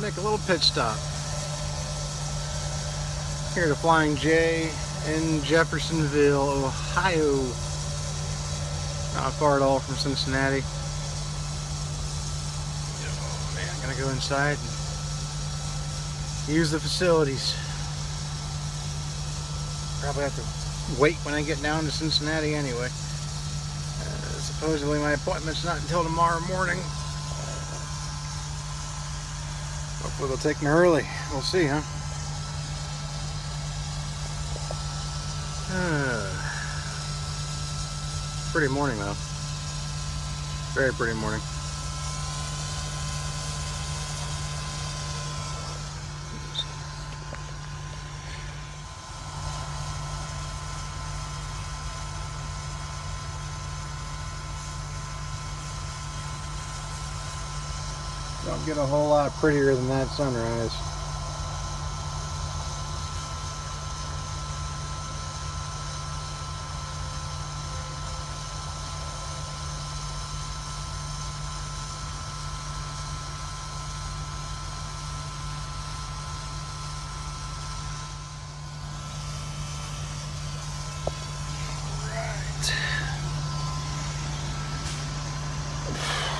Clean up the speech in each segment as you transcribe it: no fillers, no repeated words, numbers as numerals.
make a little pit stop. Here to Flying J in Jeffersonville, Ohio. Not far at all from Cincinnati. Oh man, I'm gonna go inside and use the facilities. Probably have to wait when I get down to Cincinnati anyway. Supposedly my appointment's not until tomorrow morning. Hopefully they'll take me early. We'll see, huh? Pretty morning though. Very pretty morning. Don't get a whole lot prettier than that sunrise.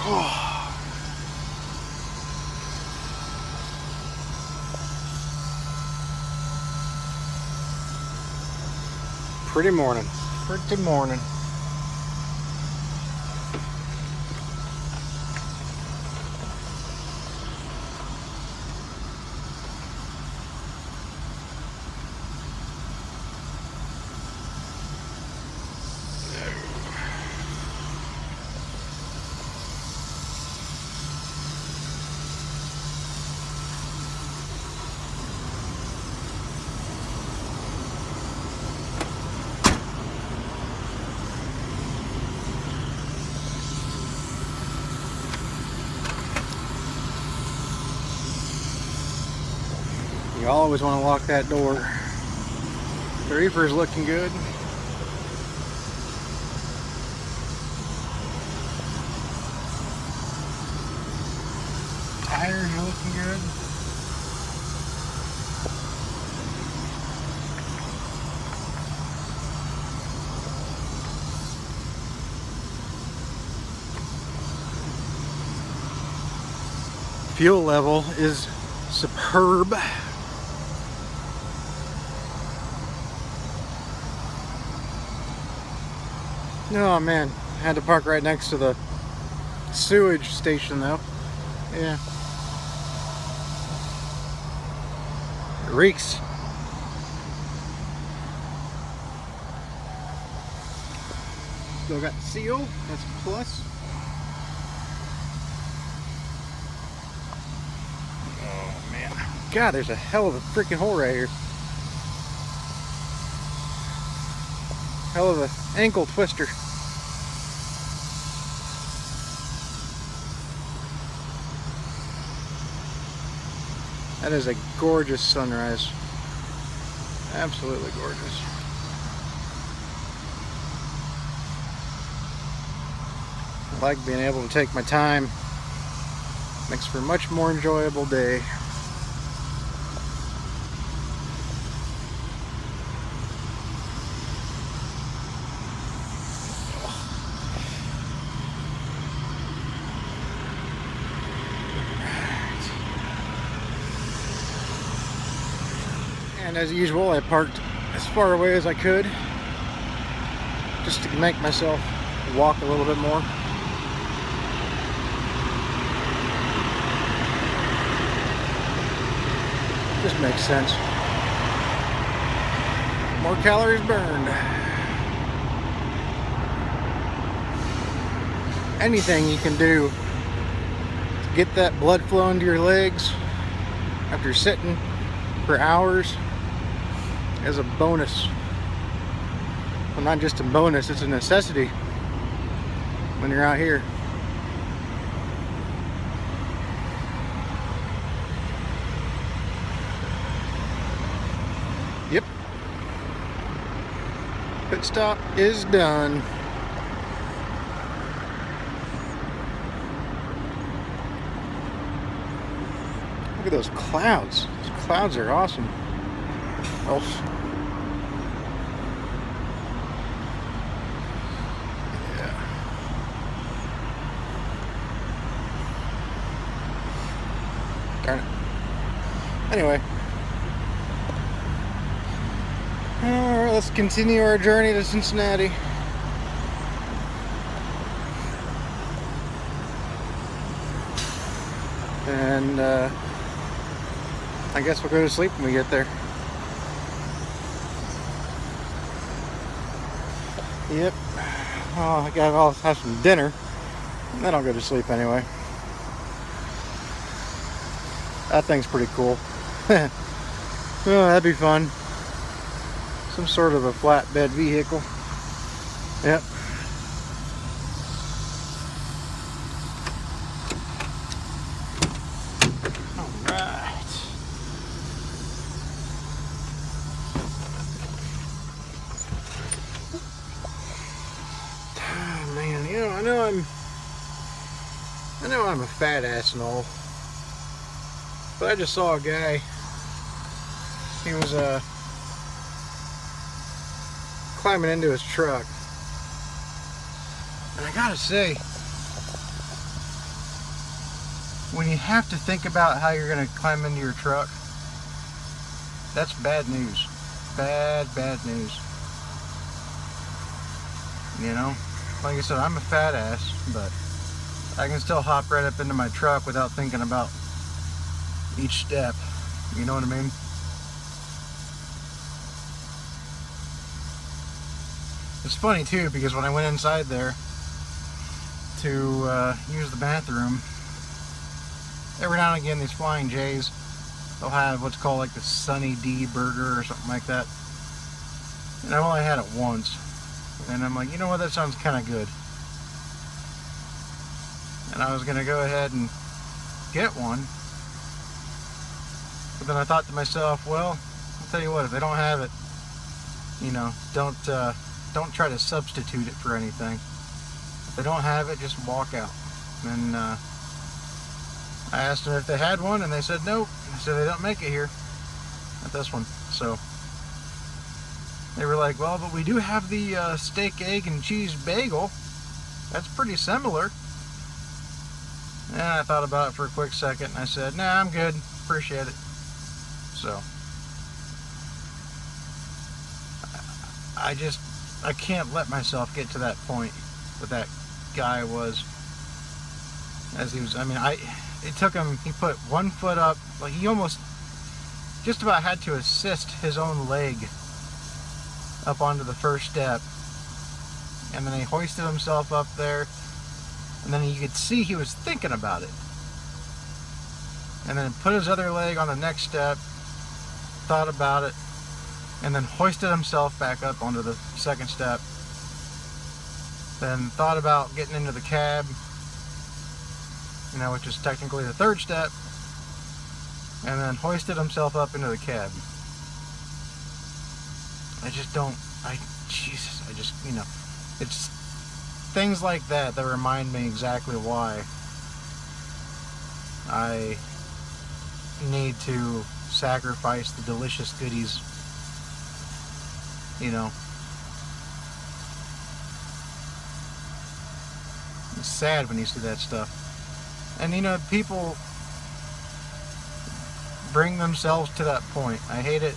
Oh. Pretty morning. Pretty morning. You always want to lock that door. The reefer's looking good. Tires are looking good. Fuel level is superb. Oh man, I had to park right next to the sewage station though. Yeah. It reeks. Still got the seal, that's a plus. Oh man. God, there's a hell of a freaking hole right here. Hell of a ankle twister. That is a gorgeous sunrise. Absolutely gorgeous. I like being able to take my time. Makes for a much more enjoyable day. And as usual, I parked as far away as I could just to make myself walk a little bit more. Just makes sense. More calories burned. Anything you can do to get that blood flowing to your legs after sitting for hours is a bonus. Well, not just a bonus, it's a necessity when you're out here. Yep. Pit stop is done. Look at those clouds. Those clouds are awesome. Oh. Yeah. Darn it. Anyway. Alright, let's continue our journey to Cincinnati. And I guess we'll go to sleep when we get there. Yep. Oh, I'll have some dinner. And then I'll go to sleep anyway. That thing's pretty cool. Oh, that'd be fun. Some sort of a flatbed vehicle. Yep. Alright. Oh man, you know, I know I'm a fat ass and all. But I just saw a guy. He was climbing into his truck, and I gotta say, when you have to think about how you're gonna climb into your truck, that's bad news. Bad news. You know, like I said, I'm a fat ass, but I can still hop right up into my truck without thinking about each step. You know what I mean? It's funny too, because when I went inside there to use the bathroom, every now and again these Flying J's, they'll have what's called like the Sunny D burger or something like that. And I've only had it once. And I'm like, you know what, that sounds kind of good. And I was going to go ahead and get one. But then I thought to myself, well, I'll tell you what, if they don't have it, you know, don't try to substitute it for anything. If they don't have it, just walk out. And I asked them if they had one, and they said nope. They said they don't make it here at this one. So they were like, well, but we do have the steak, egg, and cheese bagel. That's pretty similar. And I thought about it for a quick second, and I said, nah, I'm good. Appreciate it. So I can't let myself get to that point that guy was. As he was, I mean, it took him, he put one foot up, like he almost just about had to assist his own leg up onto the first step. And then he hoisted himself up there, and then you could see he was thinking about it. And then put his other leg on the next step, thought about it, and then hoisted himself back up onto the second step. Then thought about getting into the cab, you know, which is technically the third step, and then hoisted himself up into the cab. You know, it's things like that that remind me exactly why I need to sacrifice the delicious goodies, you know. It's sad when you see that stuff. And you know, people bring themselves to that point. I hate it.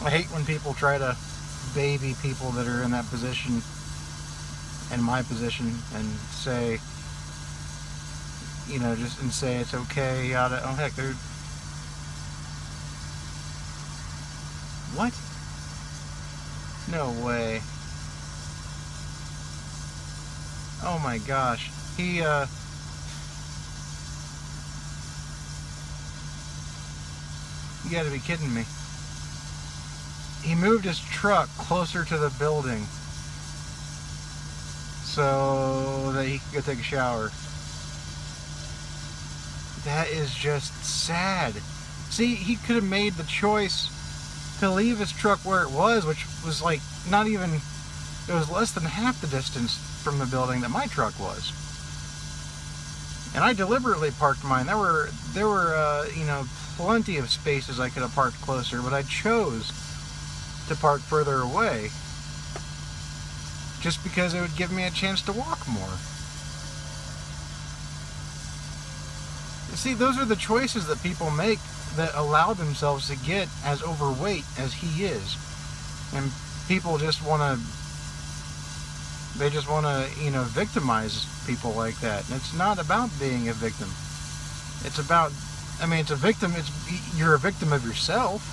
I hate when people try to baby people that are in that position, in my position, and say, you know, just and say it's okay, yada. Oh heck, they're what? No way. Oh my gosh. You gotta be kidding me. He moved his truck closer to the building so that he could go take a shower. That is just sad. See, he could have made the choice to leave his truck where it was, which was like not even, it was less than half the distance from the building that my truck was. And I deliberately parked mine. There were you know, plenty of spaces I could have parked closer, but I chose to park further away just because it would give me a chance to walk more. See, those are the choices that people make that allow themselves to get as overweight as he is. And people just want to, you know, victimize people like that. And it's not about being a victim. It's about, I mean, you're a victim of yourself,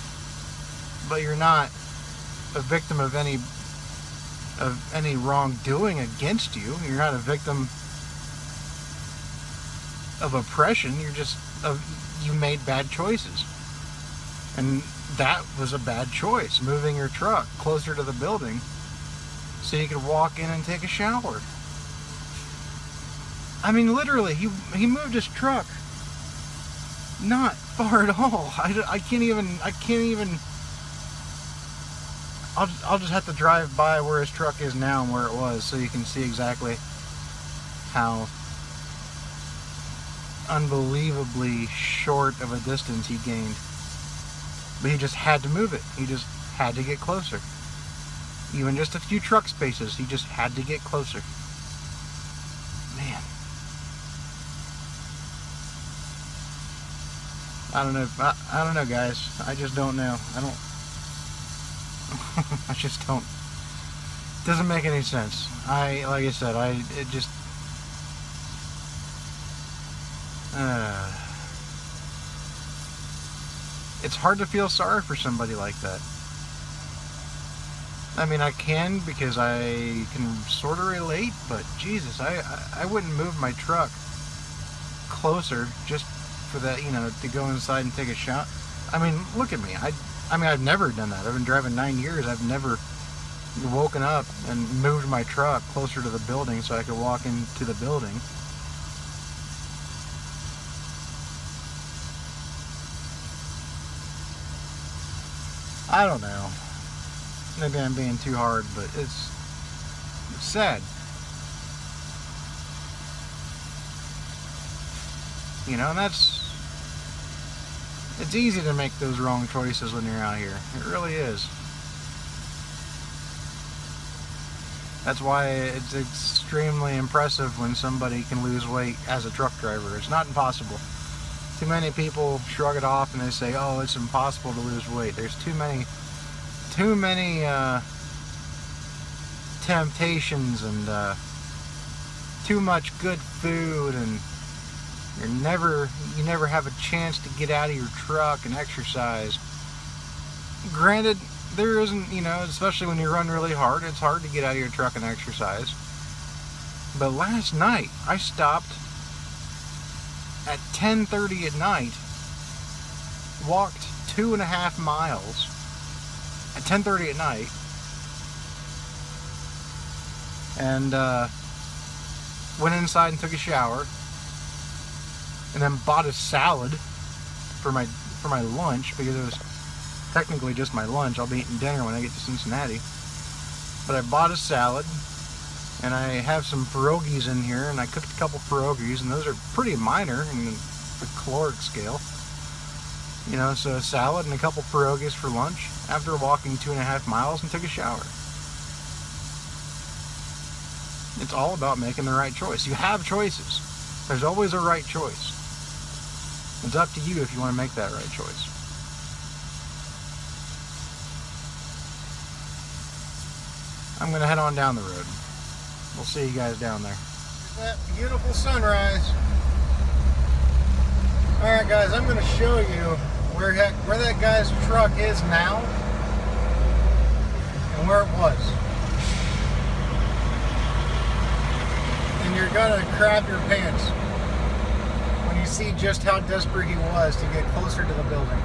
but you're not a victim of any wrongdoing against you. You're not a victim of oppression. You made bad choices. And that was a bad choice, moving your truck closer to the building so you could walk in and take a shower. I mean, literally, he moved his truck not far at all. I can't even, I'll just have to drive by where his truck is now and where it was so you can see exactly how unbelievably short of a distance he gained. But he just had to move it. He just had to get closer. Even just a few truck spaces, he just had to get closer. Man. I don't know. I don't know, guys. I just don't know. I just don't. It doesn't make any sense. Like I said, it just. It's hard to feel sorry for somebody like that. I mean, I can because I can sort of relate, but Jesus, I wouldn't move my truck closer just for that, you know, to go inside and take a shot. I mean, look at me. I mean, I've never done that. I've been driving 9 years. I've never woken up and moved my truck closer to the building so I could walk into the building. I don't know. Maybe I'm being too hard, but it's sad. You know, and it's easy to make those wrong choices when you're out here. It really is. That's why it's extremely impressive when somebody can lose weight as a truck driver. It's not impossible. Too many people shrug it off and they say, oh, it's impossible to lose weight. There's too many temptations and too much good food, and you never have a chance to get out of your truck and exercise. Granted, there isn't, you know, especially when you run really hard, it's hard to get out of your truck and exercise. But last night, I stopped at 10:30 at night, walked 2.5 miles at 10:30 at night, and went inside and took a shower, and then bought a salad for my lunch, because it was technically just my lunch. I'll be eating dinner when I get to Cincinnati. But I bought a salad, and I have some pierogies in here, and I cooked a couple pierogies, and those are pretty minor in the caloric scale. You know, so a salad and a couple pierogies for lunch after walking 2.5 miles, and took a shower. It's all about making the right choice. You have choices. There's always a right choice. It's up to you if you want to make that right choice. I'm going to head on down the road. We'll see you guys down there. That beautiful sunrise. Alright guys, I'm going to show you where that guy's truck is now and where it was. And you're going to crap your pants when you see just how desperate he was to get closer to the building.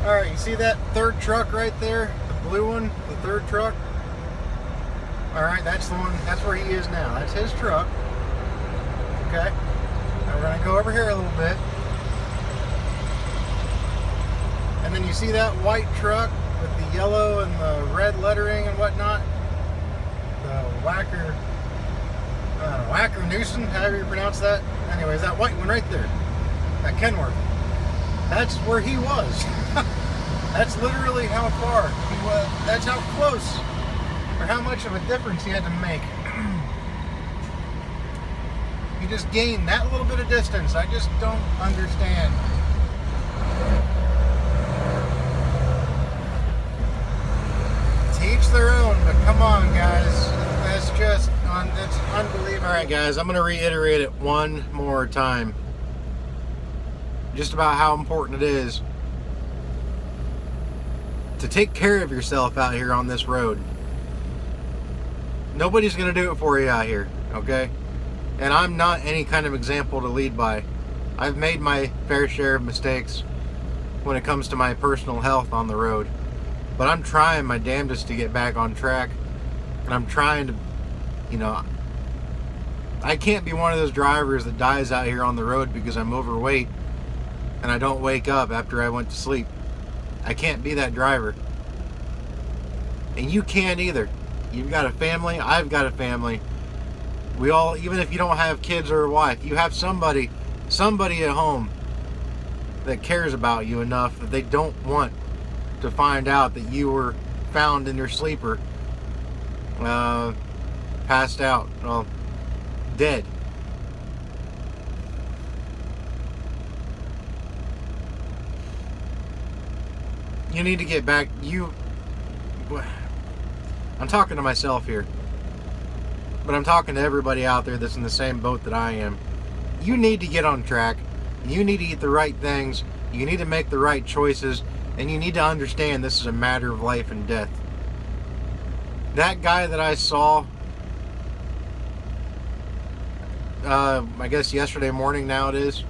Alright, you see that third truck right there? The blue one, the third truck? Alright, that's the one, that's where he is now. That's his truck. Okay? we're going to go over here a little bit. And then you see that white truck with the yellow and the red lettering and whatnot? The Wacker Newson, however you pronounce that. Anyways, that white one right there, that Kenworth, that's where he was. That's literally how far he was. That's how close, or how much of a difference he had to make. He just gained that little bit of distance. I just don't understand. To each their own, but come on, guys. That's just that's unbelievable. All right, guys, I'm going to reiterate it one more time. Just about how important it is to take care of yourself out here on this road. Nobody's going to do it for you out here, okay? And I'm not any kind of example to lead by. I've made my fair share of mistakes when it comes to my personal health on the road. But I'm trying my damnedest to get back on track. And I'm trying to, you know, I can't be one of those drivers that dies out here on the road because I'm overweight and I don't wake up after I went to sleep. I can't be that driver. And you can't either. You've got a family, I've got a family. We all, even if you don't have kids or a wife, you have somebody at home that cares about you enough that they don't want to find out that you were found in your sleeper, passed out, well, dead. You need to get back. I'm talking to myself here, but I'm talking to everybody out there that's in the same boat that I am. You need to get on track. You need to eat the right things. You need to make the right choices. And you need to understand this is a matter of life and death. That guy that I saw, I guess yesterday morning now it is,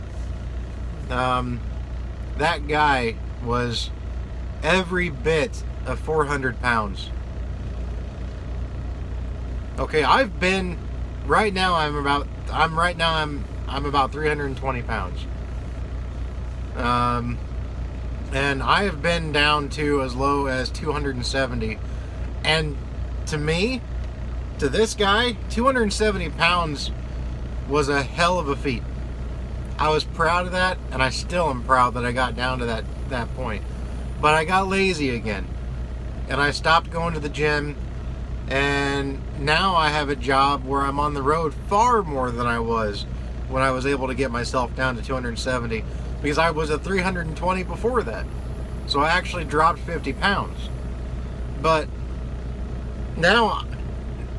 that guy was every bit of 400 pounds. Okay, I've been, right now I'm about 320 pounds. And I have been down to as low as 270. And to me, to this guy, 270 pounds was a hell of a feat. I was proud of that, and I still am proud that I got down to that point. But I got lazy again. And I stopped going to the gym. And now I have a job where I'm on the road far more than I was when I was able to get myself down to 270. Because I was at 320 before that. So I actually dropped 50 pounds. But now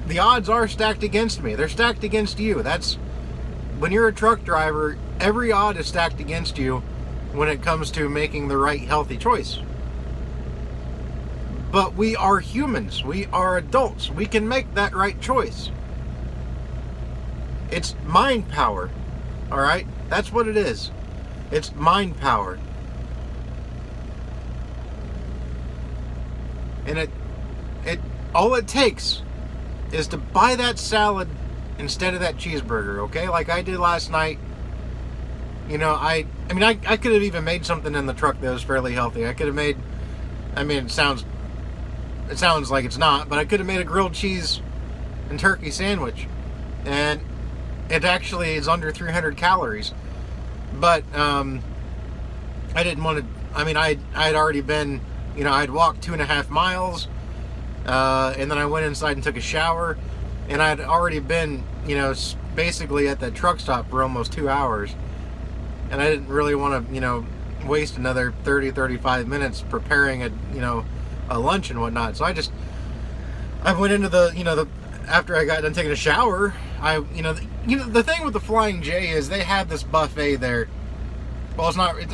the odds are stacked against me. They're stacked against you. That's when you're a truck driver, every odd is stacked against you when it comes to making the right healthy choice. But we are humans. We are adults. We can make that right choice. It's mind power. All right? That's what it is. It's mind power. And it all it takes is to buy that salad instead of that cheeseburger, okay? Like I did last night. You know, I could have even made something in the truck that was fairly healthy. I could have made, it sounds like it's not, but I could have made a grilled cheese and turkey sandwich. And it actually is under 300 calories. But I didn't want to, I had already been, I'd walked 2.5 miles, and then I went inside and took a shower, and I'd already been, basically at that truck stop for almost 2 hours, and I didn't really want to, waste another 30-35 minutes preparing a lunch and whatnot. So I went into after I got done taking a shower, the thing with the Flying J is they have this buffet there. Well, it's not. It's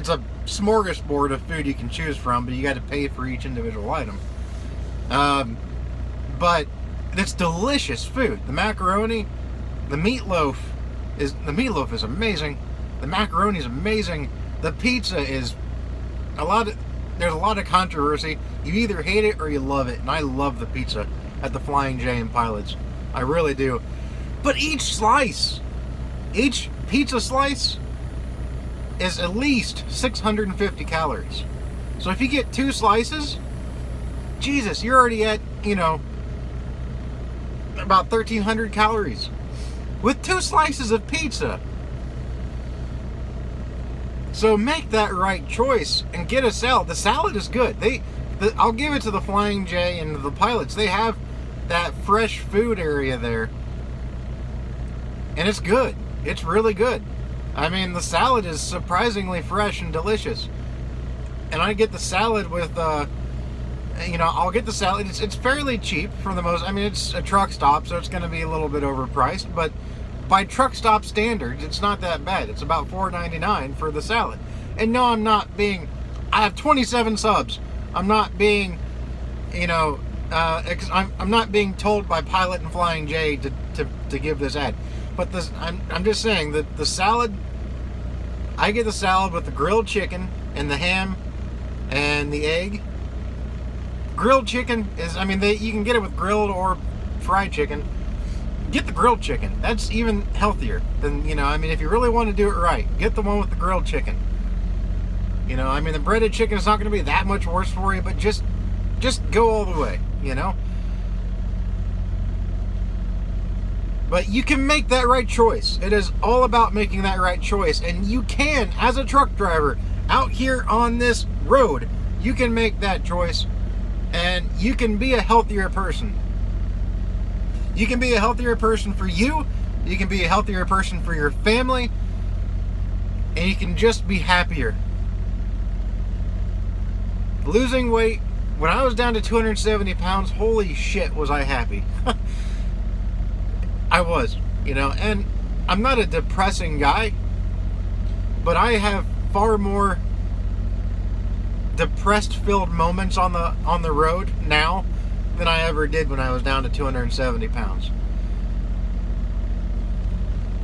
a smorgasbord of food you can choose from, but you got to pay for each individual item. But it's delicious food. The macaroni, the meatloaf is amazing. The macaroni is amazing. The pizza is there's a lot of controversy. You either hate it or you love it, and I love the pizza at the Flying J and Pilots. I really do. But each slice, each pizza slice is at least 650 calories. So if you get 2 slices, Jesus, you're already at, about 1,300 calories with 2 slices of pizza. So make that right choice and get a salad. The salad is good. I'll give it to the Flying J and the Pilots. They have that fresh food area there, and it's good. It's really good. I mean, the salad is surprisingly fresh and delicious. And I get the salad with, I'll get the salad. It's fairly cheap for the most. I mean, it's a truck stop, so it's going to be a little bit overpriced, but by truck stop standards, it's not that bad. It's about $4.99 for the salad. And no, I have 27 subs. I'm not being, I'm not being told by Pilot and Flying J to give this ad. But I'm just saying that the salad, I get the salad with the grilled chicken and the ham and the egg. Grilled chicken is, you can get it with grilled or fried chicken. Get the grilled chicken. That's even healthier than, if you really want to do it right, get the one with the grilled chicken. The breaded chicken is not going to be that much worse for you, but just go all the way, But you can make that right choice. It is all about making that right choice. And you can, as a truck driver, out here on this road, you can make that choice and you can be a healthier person. You can be a healthier person for you. You can be a healthier person for your family. And you can just be happier. Losing weight, when I was down to 270 pounds, holy shit was I happy. I was, and I'm not a depressing guy, but I have far more depressed-filled moments on the road now than I ever did when I was down to 270 pounds.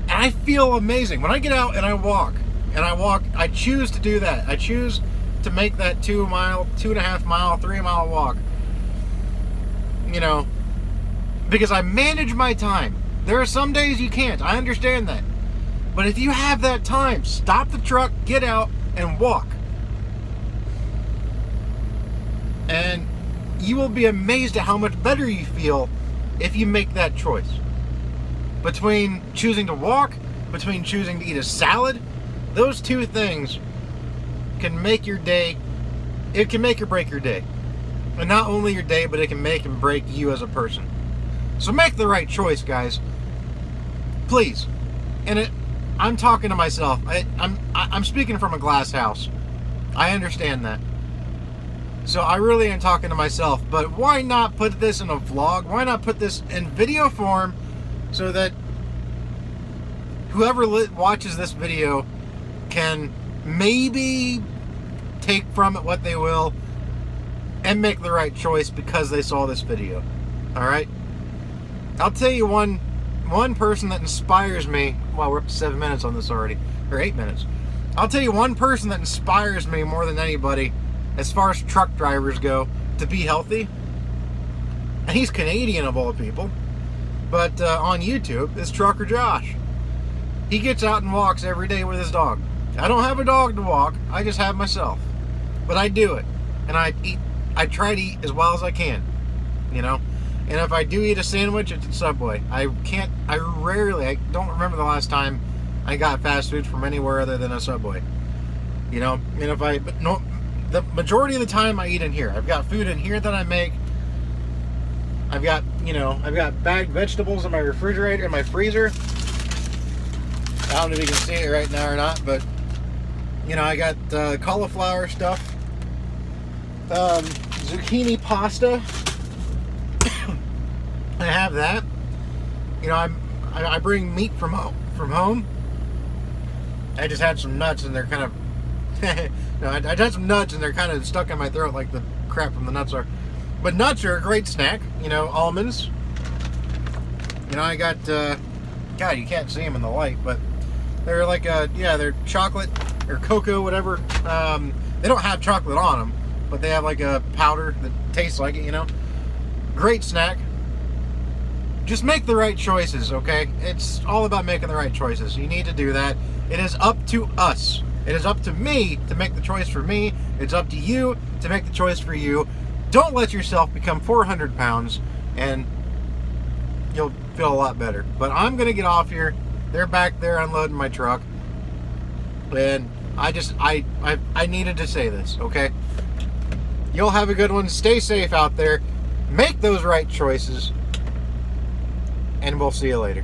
And I feel amazing. When I get out and I walk, I choose to do that. I choose to make that 2.5 mile, 3 mile walk. Because I manage my time. There are some days you can't. I understand that. But if you have that time, stop the truck, get out, and walk. And you will be amazed at how much better you feel if you make that choice. Between choosing to walk, between choosing to eat a salad, those two things can make your day. It can make or break your day. And not only your day, but it can make and break you as a person. So make the right choice, guys. Please. And I'm talking to myself. I'm speaking from a glass house. I understand that. So I really am talking to myself. But why not put this in a vlog? Why not put this in video form so that whoever watches this video can maybe take from it what they will and make the right choice because they saw this video. Alright? I'll tell you one person that inspires me. Well, we're up to 7 minutes on this already. Or 8 minutes. I'll tell you one person that inspires me more than anybody as far as truck drivers go to be healthy. And he's Canadian of all people. But on YouTube, is Trucker Josh. He gets out and walks every day with his dog. I don't have a dog to walk. I just have myself. But I do it. And I try to eat as well as I can. And if I do eat a sandwich, it's at Subway. I don't remember the last time I got fast food from anywhere other than a Subway. The majority of the time I eat in here. I've got food in here that I make. I've got bagged vegetables in my refrigerator, in my freezer. I don't know if you can see it right now or not, but I got cauliflower stuff, zucchini pasta. I have that. I bring meat from home. I just had some nuts and they're kind of I had some nuts and they're kind of stuck in my throat like the crap from the nuts are. But nuts are a great snack. Almonds. I got God, you can't see them in the light, but they're like they're chocolate or cocoa, whatever. They don't have chocolate on them, but they have like a powder that tastes like it. Great snack. just make the right choices, okay? It's all about making the right choices. You need to do that. It is up to us. It is up to me to make the choice for me. It's up to you to make the choice for you. Don't let yourself become 400 pounds and you'll feel a lot better. But I'm going to get off here. They're back there unloading my truck. And I needed to say this, okay? You'll have a good one. Stay safe out there. Make those right choices. And we'll see you later.